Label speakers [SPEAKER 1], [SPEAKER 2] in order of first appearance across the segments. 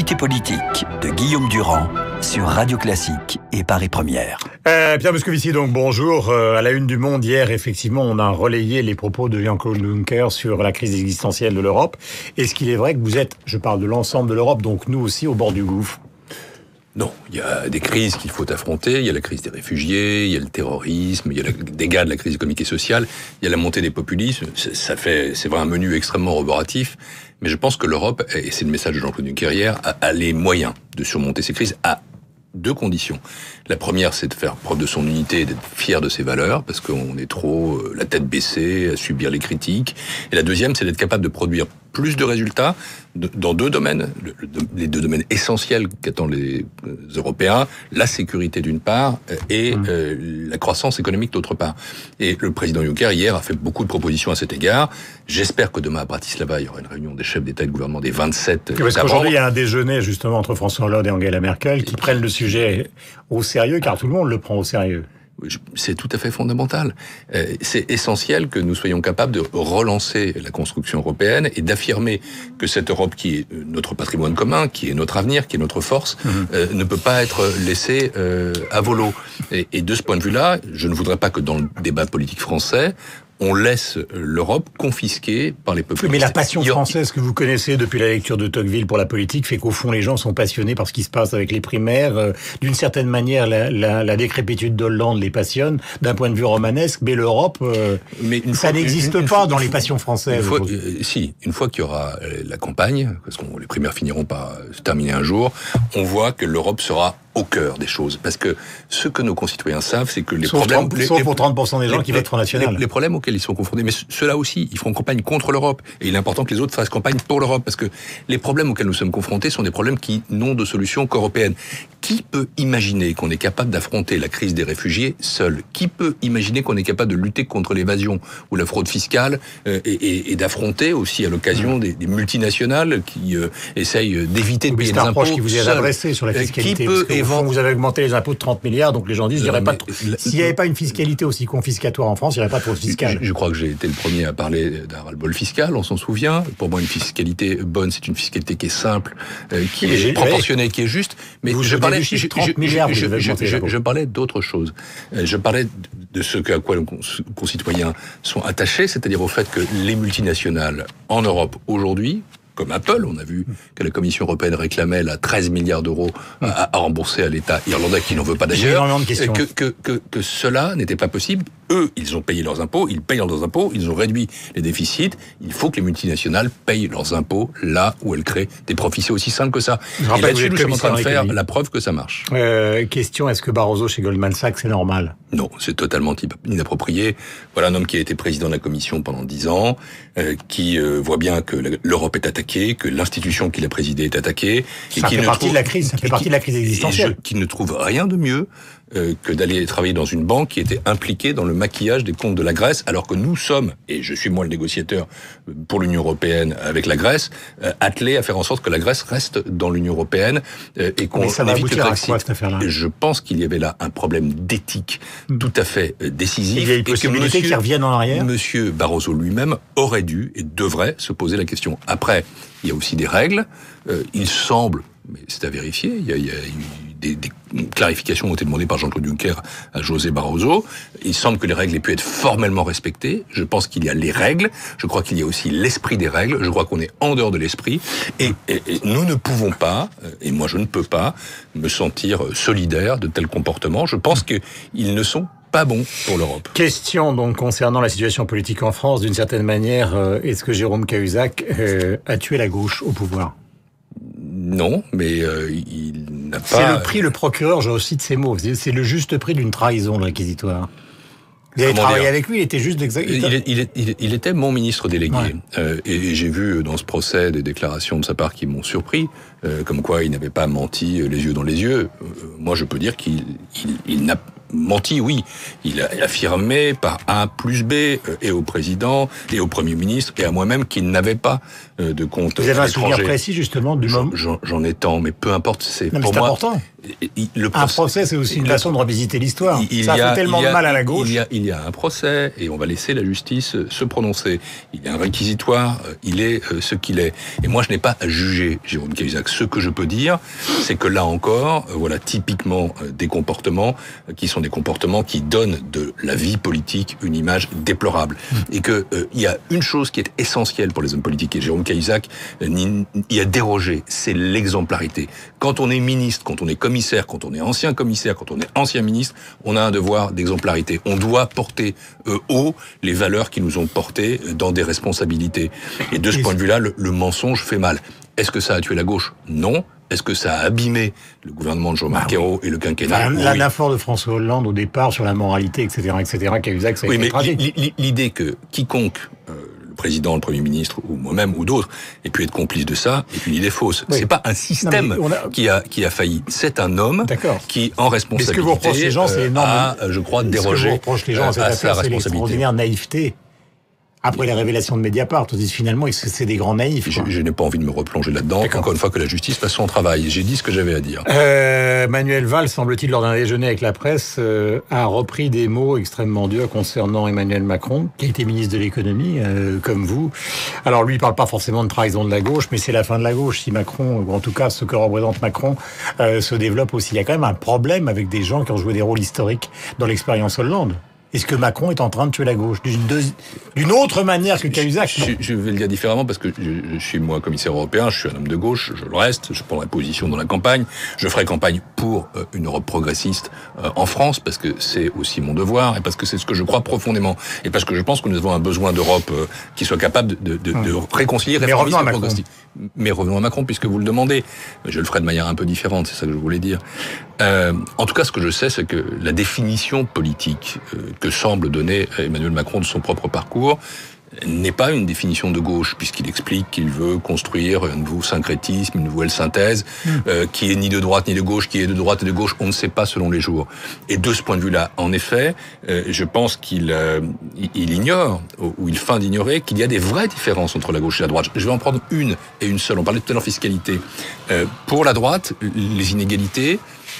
[SPEAKER 1] l'actualité politique de Guillaume Durand sur Radio Classique et Paris Première.
[SPEAKER 2] Pierre Moscovici, donc bonjour. À la une du Monde, hier, effectivement, on a relayé les propos de Jean-Claude Juncker sur la crise existentielle de l'Europe. Est-ce qu'il est vrai que vous êtes, je parle de l'ensemble de l'Europe, donc nous aussi, au bord du gouffre?
[SPEAKER 3] Non, il y a des crises qu'il faut affronter. Il y a la crise des réfugiés, il y a le terrorisme, il y a les dégâts de la crise économique et sociale, il y a la montée des populismes. C'est vrai un menu extrêmement roboratif. Mais je pense que l'Europe, et c'est le message de Jean-Claude Juncker hier, a les moyens de surmonter ces crises à deux conditions. La première, c'est de faire preuve de son unité et d'être fier de ses valeurs, parce qu'on est trop la tête baissée, à subir les critiques. Et la deuxième, c'est d'être capable de produire plus de résultats dans deux domaines, les deux domaines essentiels qu'attendent les Européens, la sécurité d'une part et la croissance économique d'autre part. Et le président Juncker, hier, a fait beaucoup de propositions à cet égard. J'espère que demain, à Bratislava, il y aura une réunion des chefs d'État et de gouvernement des 27 États.
[SPEAKER 2] Parce qu'aujourd'hui, il y a un déjeuner, justement, entre François Hollande et Angela Merkel, qui prennent le sujet au sérieux, car tout le monde le prend au sérieux.
[SPEAKER 3] C'est tout à fait fondamental. C'est essentiel que nous soyons capables de relancer la construction européenne et d'affirmer que cette Europe qui est notre patrimoine commun, qui est notre avenir, qui est notre force, ne peut pas être laissée à volo. Et de ce point de vue-là, je ne voudrais pas que dans le débat politique français, on laisse l'Europe confisquée par les peuples.
[SPEAKER 2] Mais la passion française que vous connaissez depuis la lecture de Tocqueville pour la politique fait qu'au fond, les gens sont passionnés par ce qui se passe avec les primaires. D'une certaine manière, la décrépitude d'Hollande les passionne d'un point de vue romanesque, mais l'Europe, ça n'existe pas dans les passions françaises.
[SPEAKER 3] Une fois qu'il y aura la campagne, parce que les primaires finiront par se terminer un jour, on voit que l'Europe sera au cœur des choses. Parce que ce que nos concitoyens savent, c'est que les problèmes...
[SPEAKER 2] Sauf pour 30% des gens qui votent Front National.
[SPEAKER 3] Les problèmes auxquels ils sont confrontés, mais ceux-là aussi, ils feront campagne contre l'Europe. Et il est important que les autres fassent campagne pour l'Europe. Parce que les problèmes auxquels nous sommes confrontés sont des problèmes qui n'ont de solution qu'européenne. Qui peut imaginer qu'on est capable d'affronter la crise des réfugiés seul? Qui peut imaginer qu'on est capable de lutter contre l'évasion ou la fraude fiscale et d'affronter aussi à l'occasion des multinationales qui essayent d'éviter de payer des impôts?
[SPEAKER 2] C'est un qui vous est adressé sur la fiscalité. Vous avez augmenté les impôts de 30 milliards, donc les gens disent, s'il n'y avait pas une fiscalité aussi confiscatoire en France, il n'y aurait pas de fraude fiscale.
[SPEAKER 3] Je crois que j'ai été le premier à parler d'un ras-le-bol fiscal, on s'en souvient. Pour moi, une fiscalité bonne, c'est une fiscalité qui est simple, qui est proportionnée, qui est juste. Mais je parlais d'autre chose. Je parlais de ce à quoi nos concitoyens sont attachés, c'est-à-dire au fait que les multinationales en Europe aujourd'hui, comme Apple, on a vu que la Commission européenne réclamait 13 milliards d'euros à rembourser à l'État irlandais, qui n'en veut pas d'ailleurs, que cela n'était pas possible. Eux, ils ont payé leurs impôts, ils payent leurs impôts, ils ont réduit les déficits. Il faut que les multinationales payent leurs impôts là où elles créent des profits. C'est aussi simple que ça. Et là-dessus, nous sommes en train de faire la preuve que ça marche.
[SPEAKER 2] Question, est-ce que Barroso chez Goldman Sachs, c'est normal?
[SPEAKER 3] Non, c'est totalement inapproprié. Voilà un homme qui a été président de la Commission pendant 10 ans, qui voit bien que l'Europe est attaquée, que l'institution qu'il a présidée est attaquée.
[SPEAKER 2] Ça fait partie de la crise, ça fait partie de la crise existentielle.
[SPEAKER 3] Qui ne trouve rien de mieux que d'aller travailler dans une banque qui était impliquée dans le maquillage des comptes de la Grèce, alors que nous sommes, et je suis moi le négociateur pour l'Union européenne avec la Grèce, attelés à faire en sorte que la Grèce reste dans l'Union européenne et qu'on évite le Brexit. Je pense qu'il y avait là un problème d'éthique tout à fait décisif.
[SPEAKER 2] Il y a une possibilité qu'ils reviennent en arrière.
[SPEAKER 3] Monsieur Barroso lui-même aurait dû et devrait se poser la question. Après, il y a aussi des règles. Il semble, mais c'est à vérifier, il y a des clarifications ont été demandées par Jean-Claude Juncker à José Barroso. Il semble que les règles aient pu être formellement respectées. Je pense qu'il y a les règles. Je crois qu'il y a aussi l'esprit des règles. Je crois qu'on est en dehors de l'esprit. Et nous ne pouvons pas, et moi je ne peux pas, me sentir solidaire de tels comportements. Je pense qu'ils ne sont pas bons pour l'Europe.
[SPEAKER 2] Question donc concernant la situation politique en France. D'une certaine manière, est-ce que Jérôme Cahuzac a tué la gauche au pouvoir?
[SPEAKER 3] Non, mais il n'a pas...
[SPEAKER 2] C'est le prix, le procureur, je cite ces mots, c'est le juste prix d'une trahison, le réquisitoire. Vous avez travaillé avec lui, il était juste
[SPEAKER 3] il était mon ministre délégué. Ouais. Et j'ai vu dans ce procès des déclarations de sa part qui m'ont surpris, comme quoi il n'avait pas menti les yeux dans les yeux. Moi, je peux dire qu'il n'a menti, oui. Il a affirmé par A plus B et au président et au Premier ministre et à moi-même qu'il n'avait pas de compte.
[SPEAKER 2] Vous avez un souvenir précis justement du moment?
[SPEAKER 3] J'en ai tant, mais peu importe.
[SPEAKER 2] C'est important. Un procès, c'est aussi une façon de revisiter l'histoire. Ça fait tellement de mal à la gauche.
[SPEAKER 3] Il y a un procès et on va laisser la justice se prononcer. Il y a un réquisitoire, il est ce qu'il est. Et moi, je n'ai pas à juger Jérôme Cahuzac. Ce que je peux dire, c'est que là encore, voilà typiquement des comportements qui sont des comportements qui donnent de la vie politique une image déplorable. Et que il y a une chose qui est essentielle pour les hommes politiques, et Jérôme Cahuzac y a dérogé, c'est l'exemplarité. Quand on est ministre, quand on est commissaire, quand on est ancien commissaire, quand on est ancien ministre, on a un devoir d'exemplarité. On doit porter haut les valeurs qui nous ont portés dans des responsabilités. Et de ce point de vue-là, le mensonge fait mal. Est-ce que ça a tué la gauche? Non. Est-ce que ça a abîmé le gouvernement de Jean-Marc Ayrault et le quinquennat?
[SPEAKER 2] L'effort de François Hollande au départ sur la moralité, etc., Cahuzac, ça a été tragique.
[SPEAKER 3] L'idée que quiconque, le président, le Premier ministre, ou moi-même, ou d'autres, ait pu être complice de ça, est une idée fausse. Oui. C'est pas un système qui a failli. C'est un homme qui, en responsabilité,
[SPEAKER 2] ce que vous reprochez les gens, c'est énorme.
[SPEAKER 3] Je crois, dérogé.
[SPEAKER 2] Ce que vous reprochez les gens, c'est l'extraordinaire naïveté. Après les révélations de Mediapart, on dit finalement c'est des grands naïfs.
[SPEAKER 3] Je n'ai pas envie de me replonger là-dedans. Encore une fois, que la justice fasse son travail. J'ai dit ce que j'avais à dire.
[SPEAKER 2] Manuel Valls, semble-t-il, lors d'un déjeuner avec la presse, a repris des mots extrêmement durs concernant Emmanuel Macron, qui a été ministre de l'économie, comme vous. Alors lui, il parle pas forcément de trahison de la gauche, mais c'est la fin de la gauche. Si Macron, ou en tout cas ce que représente Macron, se développe aussi. Il y a quand même un problème avec des gens qui ont joué des rôles historiques dans l'expérience Hollande. Est-ce que Macron est en train de tuer la gauche d'une autre manière que Cahuzac?
[SPEAKER 3] Je vais le dire différemment parce que je suis moi commissaire européen, je suis un homme de gauche, je le reste, je prendrai position dans la campagne, je ferai campagne pour une Europe progressiste en France parce que c'est aussi mon devoir et parce que c'est ce que je crois profondément et parce que je pense que nous avons un besoin d'Europe qui soit capable de réconcilier réformisme et progressisme. Mais revenons à Macron puisque vous le demandez. Je le ferai de manière un peu différente, c'est ça que je voulais dire. En tout cas, ce que je sais, c'est que la définition politique que semble donner Emmanuel Macron de son propre parcours n'est pas une définition de gauche, puisqu'il explique qu'il veut construire un nouveau syncrétisme, une nouvelle synthèse, qui est ni de droite ni de gauche, qui est de droite et de gauche, on ne sait pas selon les jours. Et de ce point de vue-là, en effet, je pense qu'il ignore, ou il feint d'ignorer, qu'il y a des vraies différences entre la gauche et la droite. Je vais en prendre une et une seule. On parlait tout à l'heure fiscalité. Pour la droite, les inégalités,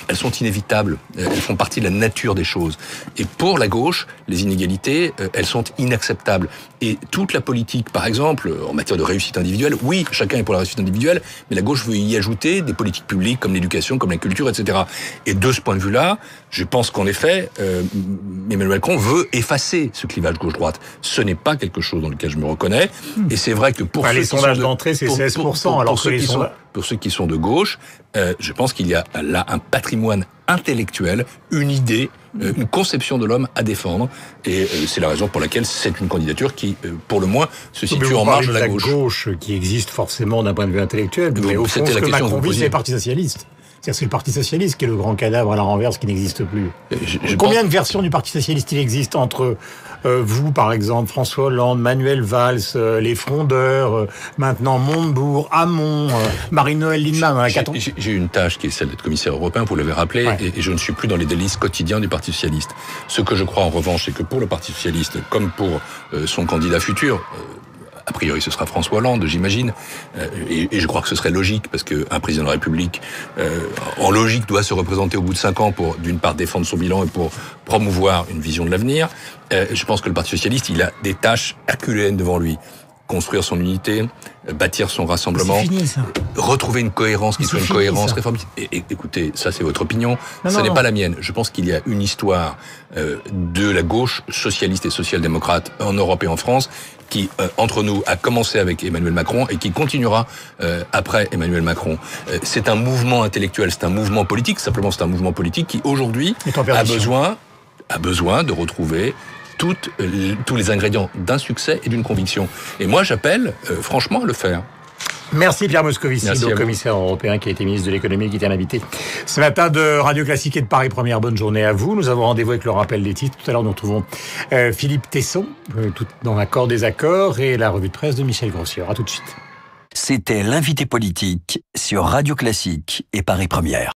[SPEAKER 3] elles sont inévitables, elles font partie de la nature des choses. Et pour la gauche, les inégalités, elles sont inacceptables. Et toute la politique, par exemple, en matière de réussite individuelle, oui, chacun est pour la réussite individuelle, mais la gauche veut y ajouter des politiques publiques comme l'éducation, comme la culture, etc. Et de ce point de vue-là, je pense qu'en effet, Emmanuel Macron veut effacer ce clivage gauche-droite. Ce n'est pas quelque chose dans lequel je me reconnais. Et c'est vrai que pour
[SPEAKER 2] les sondages d'entrée, c'est 16%, alors que
[SPEAKER 3] pour ceux qui sont de gauche, je pense qu'il y a là un patrimoine intellectuel, une idée, une conception de l'homme à défendre. Et c'est la raison pour laquelle c'est une candidature qui, pour le moins, se situe en marge de la gauche.
[SPEAKER 2] La gauche qui existe forcément d'un point de vue intellectuel, mais au fond, ce que Macron vit, c'est le Parti socialiste. C'est le Parti socialiste qui est le grand cadavre à la renverse qui n'existe plus. Combien de versions du Parti socialiste il existe entre vous, par exemple, François Hollande, Manuel Valls, les Frondeurs, maintenant Montebourg, Hamon, Marie-Noëlle Lienemann.
[SPEAKER 3] J'ai une tâche qui est celle d'être commissaire européen, vous l'avez rappelé, et je ne suis plus dans les délices quotidiens du Parti socialiste. Ce que je crois en revanche, c'est que pour le Parti socialiste, comme pour son candidat futur, a priori, ce sera François Hollande, j'imagine. Et je crois que ce serait logique, parce qu'un président de la République, en logique, doit se représenter au bout de 5 ans pour, d'une part, défendre son bilan et pour promouvoir une vision de l'avenir. Je pense que le Parti socialiste, il a des tâches herculéennes devant lui. Construire son unité, bâtir son rassemblement, retrouver une cohérence qui soit une cohérence réformiste. Et écoutez, ça c'est votre opinion, ça n'est pas la mienne. Je pense qu'il y a une histoire de la gauche socialiste et social-démocrate en Europe et en France qui, entre nous, a commencé avec Emmanuel Macron et qui continuera après Emmanuel Macron. C'est un mouvement intellectuel, c'est un mouvement politique, simplement c'est un mouvement politique qui aujourd'hui a besoin de retrouver tous les ingrédients d'un succès et d'une conviction. Et moi, j'appelle franchement à le faire.
[SPEAKER 2] Merci Pierre Moscovici, donc commissaire européen qui a été ministre de l'économie, qui était invité ce matin de Radio Classique et de Paris Première. Bonne journée à vous. Nous avons rendez-vous avec le rappel des titres. Tout à l'heure, nous retrouvons Philippe Tesson, tout dans l'accord des accords, et la revue de presse de Michel Grossière. À tout de suite.
[SPEAKER 1] C'était l'invité politique sur Radio Classique et Paris Première.